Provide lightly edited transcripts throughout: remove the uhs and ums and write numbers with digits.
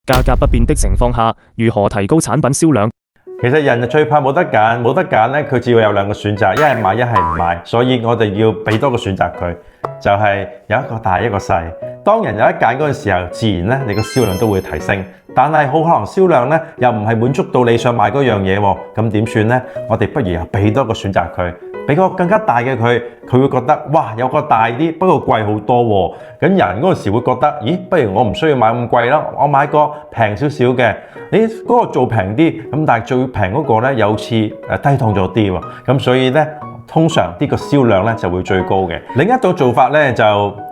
價格不變的情況下，如何提高產品銷量？其實人就最怕冇得揀，冇得揀咧，佢只會有兩個選擇，一係買，一係唔買。所以我哋要俾多個選擇佢，就係有一個大一個細。當人有得揀嗰陣時候，自然咧你個銷量都會提升。但係好可能銷量咧又唔係滿足到你想買嗰樣嘢喎，咁點算咧？我哋不如又俾多個選擇佢，俾個更加大嘅佢，佢會覺得哇有個大啲，不過貴好多喎。咁人嗰陣時會覺得，咦，不如我唔需要買咁貴啦，我買個平少少嘅。嗰個做平啲，咁但係最平嗰個咧有次低檔咗啲喎，咁所以咧通常呢個銷量咧就會最高嘅。另一種做法咧就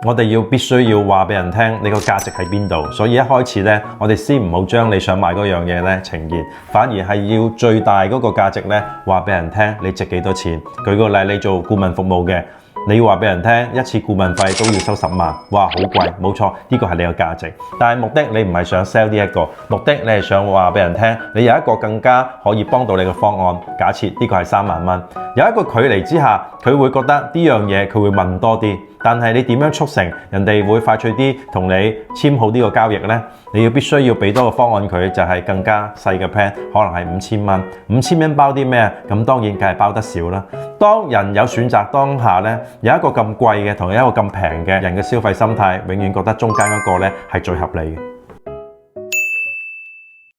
我哋必須要話俾人聽你個價值喺邊度，所以一開始咧我哋先唔好將你想買嗰樣嘢咧呈現，反而係要最大嗰個價值咧話俾人聽你值幾多錢。舉個例，你做顧問服務嘅。你要話俾人聽，一次顧問費都要收10萬，哇，好貴，冇錯，呢個係你嘅價值。但係目的你唔係想 sell 呢一個，目的你係想話俾人聽，你有一個更加可以幫到你嘅方案。假設呢個係3萬蚊，有一個距離之下，佢會覺得呢樣嘢佢會問多啲。但係你點樣促成人哋會快脆啲同你簽好呢個交易呢？你必須要俾多個方案佢，就係更加細嘅 plan，可能係5000蚊。5000蚊包啲咩？咁當然梗係包得少啦。當人有選擇當下呢，有一個咁貴嘅同一個咁平嘅人嘅消費心態，永遠覺得中間嗰個呢係最合理嘅。